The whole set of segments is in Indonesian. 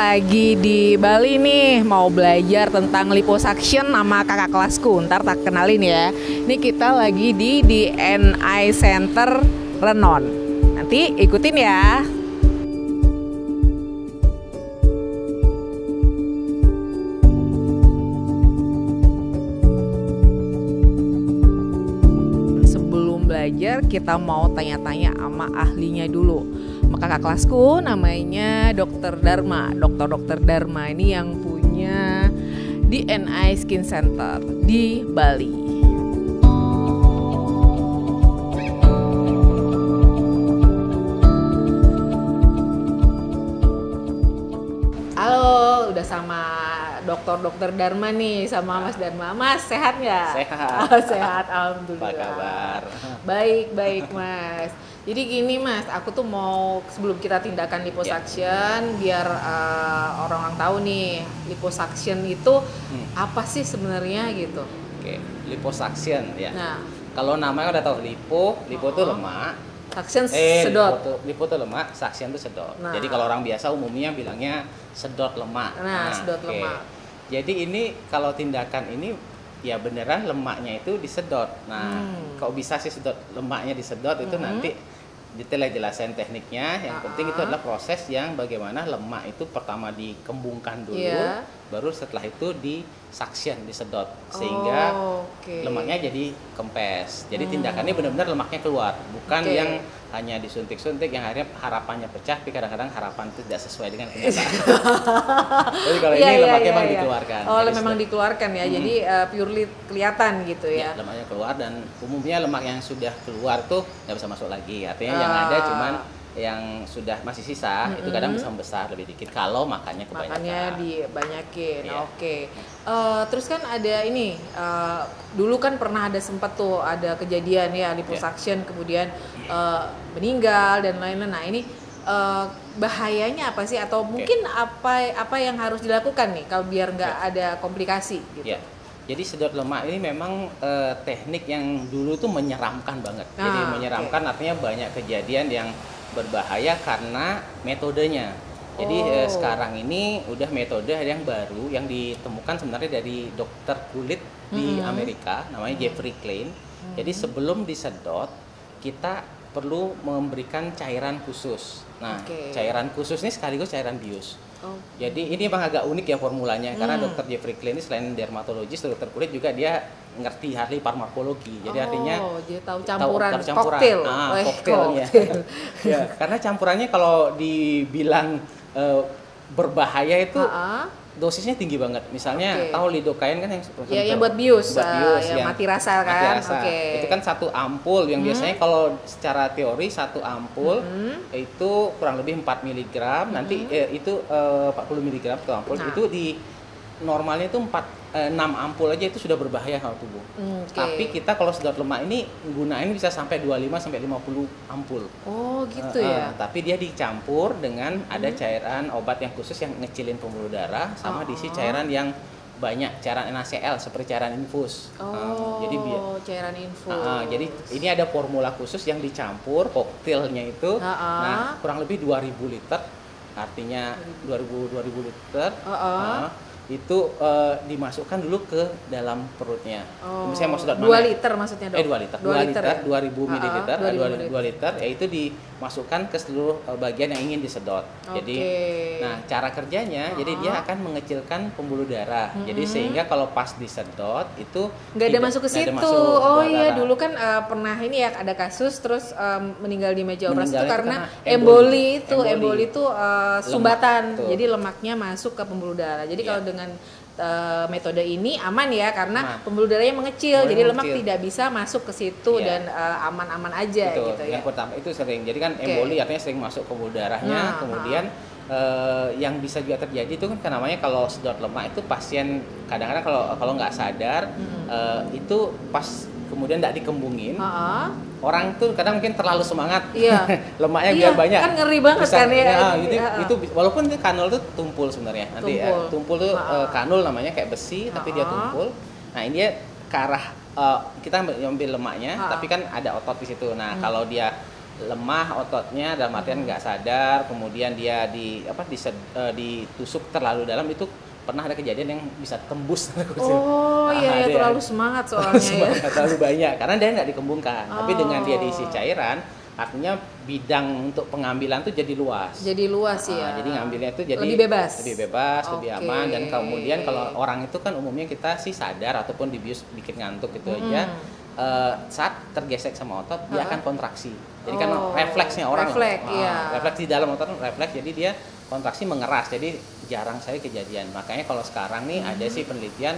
lagi di Bali nih, mau belajar tentang liposuction sama kakak kelasku. Ntar tak kenalin ya. Ini kita lagi di DNI Center Renon. Nanti ikutin ya. Sebelum belajar kita mau tanya-tanya sama ahlinya dulu. Kakak kelasku namanya Dr. Dharma. Dr. Dharma ini yang punya DNI Skin Center di Bali. Halo, udah sama Dr. Dharma nih, sama Mas Dharma. Mas, sehat nggak? Sehat. Sehat, alhamdulillah. Apa kabar? Baik, Mas. Jadi gini Mas, aku tuh mau sebelum kita tindakan liposuction, biar orang-orang tahu nih liposuction itu apa sih sebenarnya gitu. Oke, liposuction ya. Nah, kalau namanya udah tahu lipo itu lemak. suction sedot. Lipo itu lemak, suction itu sedot. Nah. Jadi kalau orang biasa umumnya bilangnya sedot lemak. Nah, sedot lemak. Jadi ini kalau tindakan ini ya beneran lemaknya itu disedot. Nah, kok bisa sih sedot lemaknya disedot itu nanti detail jelasin tekniknya. Yang penting itu adalah proses yang bagaimana lemak itu pertama dikembungkan dulu, baru setelah itu di suction, disedot sehingga lemaknya jadi kempes. Jadi tindakannya benar-benar lemaknya keluar, bukan yang hanya disuntik-suntik yang akhirnya harapannya pecah, tapi kadang-kadang harapan itu tidak sesuai dengan kenyataan. Jadi kalau ini lemaknya memang dikeluarkan. Oh, memang dikeluarkan ya. Jadi purely kelihatan gitu ya. Lemaknya keluar, dan umumnya lemak yang sudah keluar tuh nggak bisa masuk lagi. Artinya yang ada cuman yang sudah masih sisa itu kadang bisa membesar lebih dikit kalau makannya kebanyakan. Makannya dibanyakin. Terus kan ada ini dulu kan pernah ada sempat tuh ada kejadian ya liposuction kemudian meninggal dan lain-lain. Nah, ini bahayanya apa sih, atau mungkin apa yang harus dilakukan nih kalau biar nggak ada komplikasi gitu. Jadi sedot lemak ini memang teknik yang dulu tuh menyeramkan banget. Jadi menyeramkan artinya banyak kejadian yang berbahaya karena metodenya. Jadi sekarang ini udah metode yang baru yang ditemukan sebenarnya dari dokter kulit di Amerika, namanya Jeffrey Klein. Jadi sebelum disedot kita perlu memberikan cairan khusus. Nah, cairan khusus ini sekaligus cairan bius. Jadi ini memang agak unik ya formulanya, karena dokter Jeffrey Klein ini selain dermatologis, dokter kulit juga dia ngerti ahli farmakologi. Jadi artinya dia tahu campuran. Koktailnya. Karena campurannya kalau dibilang berbahaya itu dosisnya tinggi banget. Misalnya tahu lidocaine kan yang buat bius, yang mati rasa kan. Itu kan satu ampul yang biasanya kalau secara teori satu ampul itu kurang lebih 4 mg. Nanti itu 40 mg satu ampul. Itu di normalnya itu 6 ampul aja itu sudah berbahaya kalau tubuh. Tapi kita kalau sedot lemak ini gunain bisa sampai 25 sampai 50 ampul. Oh, gitu ya. Tapi dia dicampur dengan ada cairan obat yang khusus yang ngecilin pembuluh darah sama diisi cairan yang banyak, cairan NaCl seperti cairan infus. Jadi cairan infus. Jadi ini ada formula khusus yang dicampur koktailnya itu. Nah, kurang lebih 2000 liter. Artinya 2000 liter. Itu dimasukkan dulu ke dalam perutnya. Misalnya mau sedot 2 liter maksudnya dok? 2 liter. 2 liter, 2000 ml, 2 liter, yaitu dimasukkan ke seluruh bagian yang ingin disedot. Jadi, nah cara kerjanya, jadi dia akan mengecilkan pembuluh darah. Jadi sehingga kalau pas disedot itu nggak ada masuk ke situ. Dulu kan pernah ini ya ada kasus terus meninggal di meja operasi itu karena emboli itu sumbatan. Jadi lemaknya masuk ke pembuluh darah. Jadi kalau dengan metode ini aman ya, karena pembuluh darahnya mengecil, jadi lemak tidak bisa masuk ke situ dan aman-aman aja. Betul. Gitu ya. Yang pertama itu sering, jadi kan emboli artinya sering masuk ke pembuluh darahnya, kemudian yang bisa juga terjadi itu kan namanya kalau sedot lemak itu pasien kadang-kadang kalau nggak sadar itu pas kemudian nggak dikembungin, orang tuh kadang mungkin terlalu semangat, lemaknya biar banyak. Kan ngeri banget kan ya. Itu walaupun kanul tuh tumpul sebenarnya. Nanti tumpul tuh kanul namanya kayak besi tapi dia tumpul. Nah ini dia ke arah kita ambil lemaknya, tapi kan ada otot di situ. Nah kalau dia lemah ototnya dalam artian nggak sadar, kemudian dia ditusuk terlalu dalam, itu pernah ada kejadian yang bisa tembus. Oh iya, terlalu semangat soalnya ya. Terlalu banyak karena dia nggak dikembungkan. Tapi dengan dia diisi cairan, artinya bidang untuk pengambilan tuh jadi luas. Jadi luas ya. Jadi ngambilnya itu jadi lebih bebas, lebih aman. Dan kemudian kalau orang itu kan umumnya kita sih sadar ataupun dibius bikin ngantuk gitu aja. Saat tergesek sama otot dia akan kontraksi. Jadi kan refleksnya orang. Refleks di dalam otot refleks, jadi dia kontraksi mengeras. Jadi jarang saya kejadian. Makanya kalau sekarang nih ada sih penelitian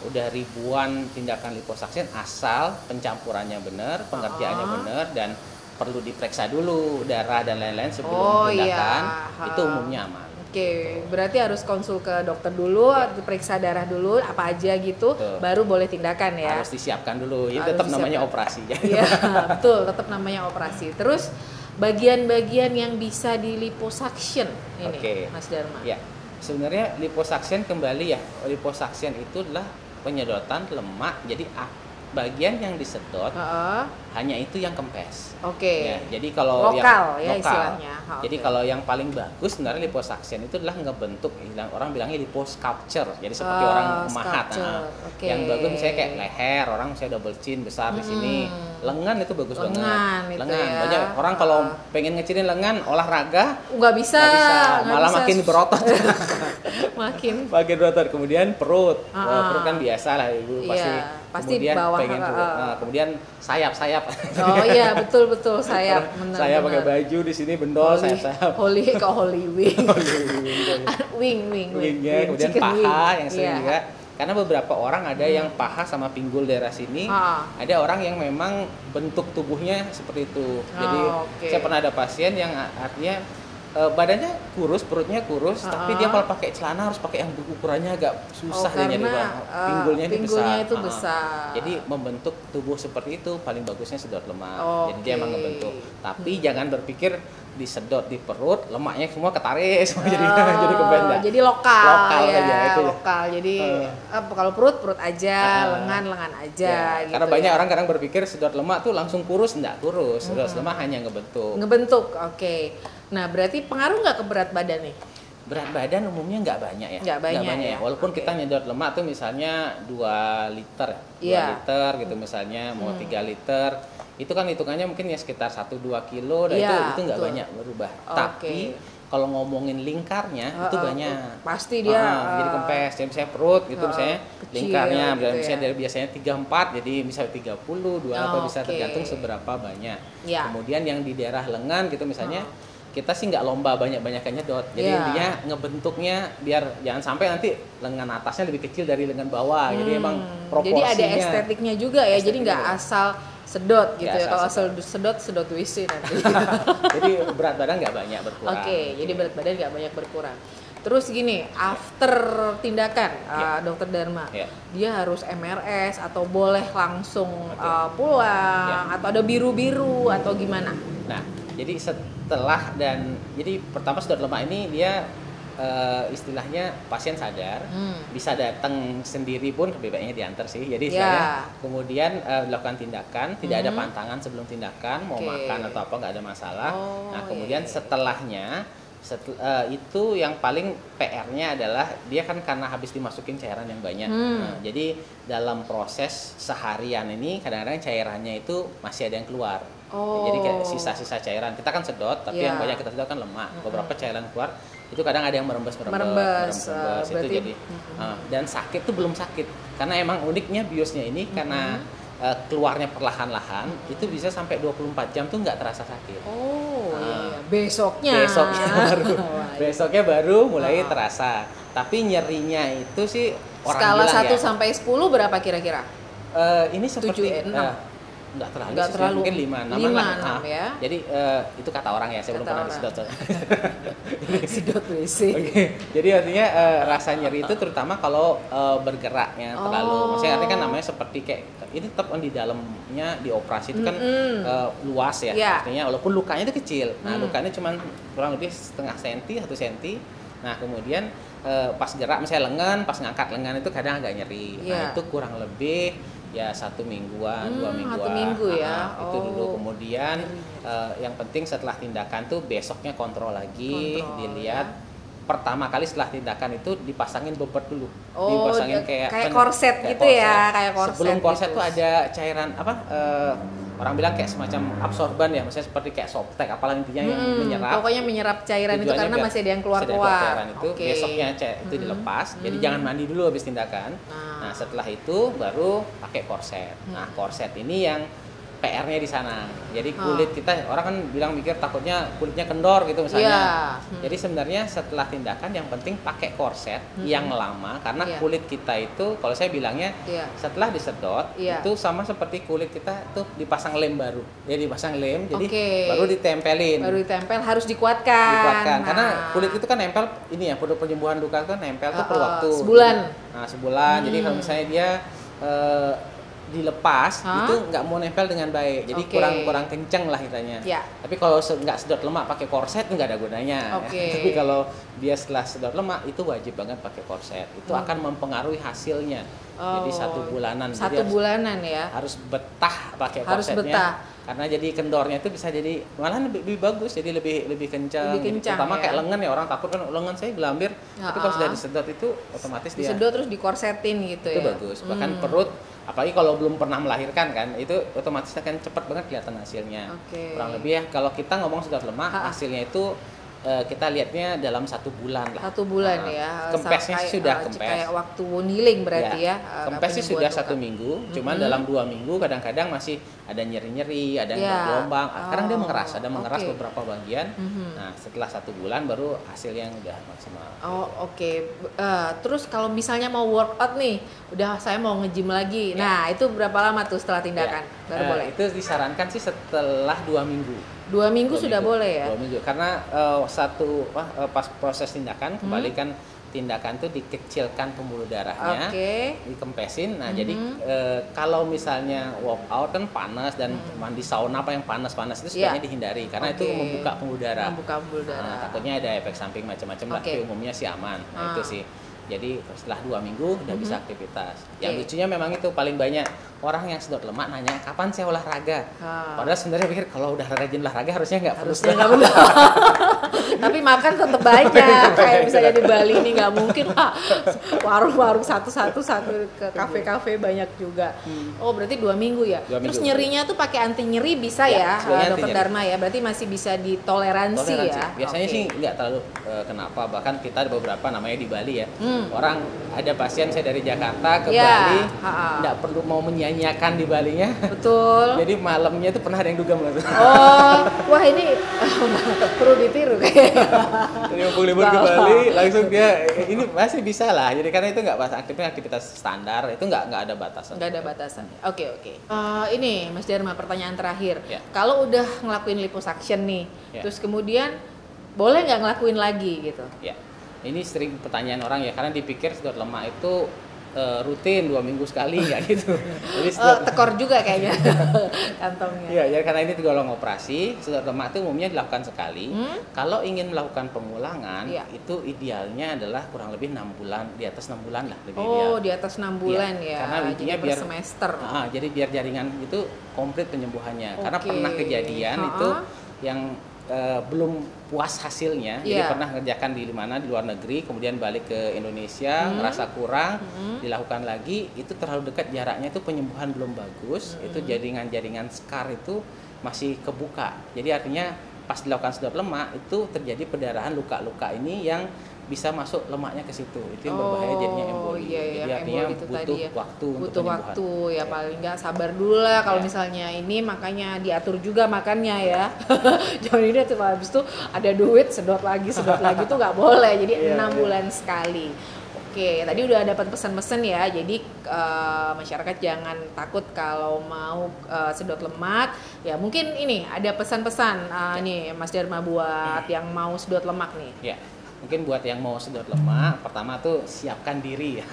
udah ribuan tindakan liposuction asal pencampurannya benar, pengerjaannya benar, dan perlu diperiksa dulu darah dan lain-lain sebelum tindakan. Itu umumnya aman. Oke, berarti harus konsul ke dokter dulu, periksa darah dulu, apa aja gitu, baru boleh tindakan ya. Harus disiapkan dulu, itu tetap namanya operasi. Iya, betul, tetap namanya operasi. Terus bagian-bagian yang bisa di liposuction ini, Mas Dharma. Ya, sebenarnya liposuction kembali ya, liposuction itu adalah penyedotan lemak, jadi bagian yang disedot hanya itu yang kempes. Ya, jadi kalau lokal yang istilahnya. Jadi kalau yang paling bagus sebenarnya liposuction itu adalah ngebentuk, orang bilangnya liposculpture. Jadi seperti orang mahat. Yang bagus misalnya kayak leher, orang misalnya double chin besar di sini. Lengan itu bagus banget. Lengan. Banyak orang kalau pengen ngecilin lengan olahraga nggak bisa. Malah makin berotot. makin berotot. Kemudian perut. Perut kan biasa lah Ibu pasti kemudian bawah, pengen kemudian sayap. Oh iya, betul sayap. Saya pakai baju di sini bendol sayap. Holy wing. Wingnya, kemudian paha yang sering juga. Karena beberapa orang ada yang paha sama pinggul daerah sini, ada orang yang memang bentuk tubuhnya seperti itu. Jadi saya pernah ada pasien yang artinya badannya kurus, perutnya kurus, tapi dia kalau pakai celana harus pakai yang ukurannya agak susah dia nyari pinggulnya itu besar. Jadi membentuk tubuh seperti itu paling bagusnya sedot lemak. Jadi dia emang ngebentuk. Tapi jangan berpikir disedot di perut, lemaknya semua ketarik semua jadi kebendak. Jadi lokal ya, aja, itu lokal. Jadi kalau perut aja, lengan aja. Gitu, karena banyak orang kadang berpikir sedot lemak tuh langsung kurus, enggak kurus. Sedot lemak hanya ngebentuk. Oke. Nah, berarti pengaruh nggak ke berat badan nih? Berat badan umumnya nggak banyak ya. Nggak banyak ya. Walaupun kita nyedot lemak tuh misalnya 2 liter. 2 liter gitu misalnya, mau 3 liter. Itu kan hitungannya mungkin ya sekitar 1-2 kilo, dan itu nggak banyak berubah. Tapi kalau ngomongin lingkarnya itu banyak. Pasti dia jadi kempes. Jadi misalnya perut gitu misalnya kecil, lingkarnya gitu misalnya dari biasanya 34 jadi misalnya 30, 28 bisa tergantung seberapa banyak. Kemudian yang di daerah lengan gitu misalnya kita sih nggak lomba banyak-banyakan nyedot. Jadi intinya ngebentuknya biar jangan sampai nanti lengan atasnya lebih kecil dari lengan bawah. Jadi emang proporsinya. Jadi ada estetiknya juga ya. Jadi nggak asal sedot gitu ya. Kalau asal sedot WC nanti. Jadi berat badan nggak banyak berkurang. Jadi berat badan nggak banyak berkurang. Terus gini, after tindakan Dokter Dharma, dia harus MRS atau boleh langsung pulang atau ada biru-biru atau gimana? Nah, jadi setelah jadi pertama sedot lemak ini dia istilahnya pasien sadar, bisa datang sendiri pun lebih baiknya diantar sih. Jadi istilahnya kemudian dilakukan tindakan, tidak ada pantangan sebelum tindakan, mau makan atau apa nggak ada masalah. Nah kemudian setelahnya itu yang paling PR-nya adalah dia kan karena habis dimasukin cairan yang banyak. Nah, jadi dalam proses seharian ini kadang-kadang cairannya itu masih ada yang keluar. Jadi kayak sisa-sisa cairan. Kita kan sedot, tapi yang banyak kita sedot kan lemak. Beberapa cairan keluar, itu kadang ada yang merembes itu jadi. Dan sakit tuh belum sakit. Karena emang uniknya biusnya ini karena keluarnya perlahan-lahan, itu bisa sampai 24 jam tuh nggak terasa sakit. Besoknya baru mulai terasa. Tapi nyerinya itu sih orang skala 1 sampai 10 berapa kira-kira? Ini seperti 6. Nggak terlalu mungkin 5-6 lah. Ya. Jadi itu kata orang ya, saya belum pernah disedot. Sedot WC. Jadi artinya rasa nyeri itu terutama kalau bergeraknya terlalu. Maksudnya artinya kan namanya seperti kayak ini tetap di dalamnya dioperasi itu kan luas ya. Artinya walaupun lukanya itu kecil. Nah, lukanya cuma kurang lebih setengah senti, 1 senti. Nah, kemudian pas gerak misalnya lengan, pas ngangkat lengan itu kadang agak nyeri. Nah, itu kurang lebih ya 1 mingguan, 2 mingguan. 1 minggu ya. Itu dulu. Kemudian yang penting setelah tindakan tuh besoknya kontrol lagi, dilihat. Ya. Pertama kali setelah tindakan itu dipasangin bebet dulu. Dipasangin kayak korset gitu korset. Ya, kayak korset. Sebelum korset gitu. tuh ada cairan apa? Orang bilang kayak semacam absorban ya, maksudnya seperti kayak Softtek, apalah intinya yang menyerap. Pokoknya menyerap cairan itu karena masih ada yang keluar-keluar. Cairan itu besoknya itu dilepas. Jadi jangan mandi dulu habis tindakan. Nah, setelah itu baru pakai korset. Nah, korset ini yang PR-nya di sana. Jadi kulit kita, orang kan bilang mikir takutnya kulitnya kendor gitu misalnya. Jadi sebenarnya setelah tindakan yang penting pakai korset yang lama karena kulit kita itu kalau saya bilangnya setelah disedot itu sama seperti kulit kita tuh dipasang lem baru. Jadi dipasang lem jadi baru ditempelin. Baru ditempel harus dikuatkan. Karena kulit itu kan nempel ini ya, produk penyembuhan luka itu kan nempel tuh per waktu. Sebulan. Nah, sebulan. Jadi kalau misalnya dia dilepas itu nggak mau nempel dengan baik, jadi kurang kenceng lah kitanya. Tapi kalau nggak sedot lemak pakai korset nggak ada gunanya. Tapi kalau dia setelah sedot lemak itu wajib banget pakai korset. Itu akan mempengaruhi hasilnya. Jadi 1 bulanan. 1 bulanan ya. Harus betah pakai korsetnya. Karena jadi kendornya itu bisa jadi malah lebih bagus, jadi lebih kencang. Terutama kayak lengan ya, orang takut kan lengan saya gelambir. Tapi kalau sudah disedot itu otomatis disedot terus dikorsetin gitu itu bagus. Bahkan perut, apalagi kalau belum pernah melahirkan kan, itu otomatis akan cepat banget kelihatan hasilnya. Kurang lebih ya kalau kita ngomong sedot lemak hasilnya itu kita lihatnya dalam 1 bulan lah. 1 bulan ya. Kempesnya sudah kempes. Kayak waktu niling berarti ya. Kempesnya sudah 1 minggu, cuman dalam 2 minggu kadang-kadang masih ada nyeri-nyeri, ada yang bergelombang. Sekarang dia mengeras beberapa bagian. Nah, setelah 1 bulan baru hasil yang udah maksimal. Terus kalau misalnya mau workout nih, udah saya mau nge-gym lagi. Nah, itu berapa lama tuh setelah tindakan? Baru boleh. Itu disarankan sih setelah 2 minggu. 2 minggu sudah boleh ya? 2 minggu, karena pas proses tindakan kembali kan tindakan tuh dikecilkan pembuluh darahnya, dikempesin. Nah jadi kalau misalnya workout kan panas dan mandi sauna apa yang panas-panas itu sebaiknya dihindari karena itu membuka pembuluh darah. Nah, takutnya ada efek samping macam-macam lah, tapi umumnya sih aman. Nah, itu sih. Jadi setelah 2 minggu udah bisa aktivitas. Yang lucunya memang itu paling banyak orang yang sedot lemak nanya kapan saya olahraga. Padahal sebenarnya pikir kalau udah rajin olahraga harusnya nggak perlu. Tapi makan tetap banyak. Kayak misalnya di Bali ini nggak mungkin warung-warung satu ke kafe-kafe banyak juga. Oh berarti 2 minggu ya. 2 Terus minggu. Nyerinya tuh pakai anti nyeri bisa ya Dokter Dharma ya. Berarti masih bisa ditoleransi ya. Biasanya sih nggak terlalu kenapa. Bahkan kita ada beberapa namanya di Bali ya. Orang ada pasien saya dari Jakarta ke Bali nggak perlu mau menyanyiakan di Balinya. Betul. Jadi malamnya itu pernah ada yang dugem langsung. Wah ini perlu ditiru kayaknya. Jadi mumpung libur ke Bali langsung dia ini masih bisa lah. Jadi karena itu nggak aktivitas standar, itu nggak ada batasan. Nggak ada batasan. Oke. Ini Mas Dharma pertanyaan terakhir. Kalau udah ngelakuin liposuction nih, terus kemudian boleh nggak ngelakuin lagi gitu? Ini sering pertanyaan orang ya, karena dipikir sedot lemak itu rutin 2 minggu sekali ya gitu. Jadi tekor juga kayaknya kantongnya. Iya, karena ini tergolong operasi, sedot lemak itu umumnya dilakukan sekali. Kalau ingin melakukan pengulangan, itu idealnya adalah kurang lebih 6 bulan, di atas 6 bulan lah lebih ideal. Di atas 6 bulan ya. Karena intinya biar semester. Jadi biar jaringan itu komplit penyembuhannya. Karena pernah kejadian itu yang belum puas hasilnya, jadi pernah ngerjakan di luar negeri, kemudian balik ke Indonesia, ngerasa kurang, dilakukan lagi, itu terlalu dekat jaraknya, itu penyembuhan belum bagus, itu jaringan-jaringan scar itu masih kebuka, jadi artinya pas dilakukan sedot lemak itu terjadi pendarahan luka-luka ini yang bisa masuk lemaknya ke situ, itu yang berbahaya jadinya emboli. Jadi artinya butuh waktu untuk penyembuhan. Ya paling nggak sabar dulu lah kalau misalnya ini, makanya diatur juga makannya ya. Jangan ini habis itu ada duit sedot lagi tuh nggak boleh. Jadi 6 bulan sekali. Oke, tadi udah dapat pesan-pesan ya. Jadi masyarakat jangan takut kalau mau sedot lemak. Ya mungkin ini ada pesan-pesan nih Mas Dharma buat yang mau sedot lemak nih. Mungkin buat yang mau sedot lemak, pertama tuh siapkan diri ya.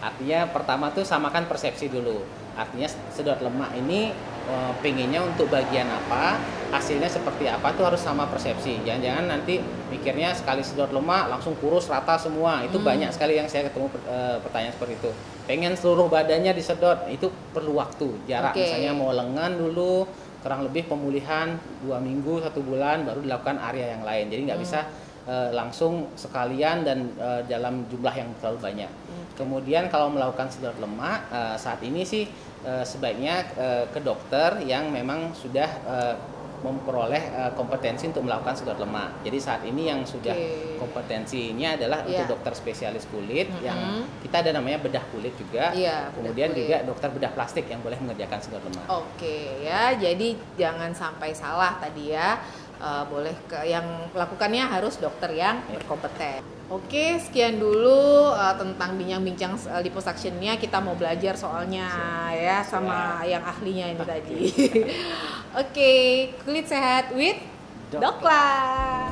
Artinya pertama tuh samakan persepsi dulu. Artinya sedot lemak ini pengennya untuk bagian apa, hasilnya seperti apa tuh harus sama persepsi. Jangan-jangan nanti mikirnya sekali sedot lemak langsung kurus rata semua. Itu banyak sekali yang saya ketemu pertanyaan seperti itu. Pengen seluruh badannya disedot, itu perlu waktu, jarak. Misalnya mau lengan dulu, kurang lebih pemulihan 2 minggu, 1 bulan, baru dilakukan area yang lain. Jadi nggak bisa langsung sekalian dan dalam jumlah yang terlalu banyak. Kemudian kalau melakukan sedot lemak, saat ini sih sebaiknya ke dokter yang memang sudah memperoleh kompetensi untuk melakukan sedot lemak. Jadi saat ini yang sudah kompetensinya adalah untuk dokter spesialis kulit, yang kita ada namanya bedah kulit juga. Kemudian juga dokter bedah plastik yang boleh mengerjakan sedot lemak. Ya, jadi jangan sampai salah tadi ya. Boleh yang melakukannya harus dokter yang berkompeten. Sekian dulu tentang bincang-bincang liposuction-nya. Kita mau belajar soalnya ya sama yang ahlinya ini tadi. Kulit sehat with Dokla.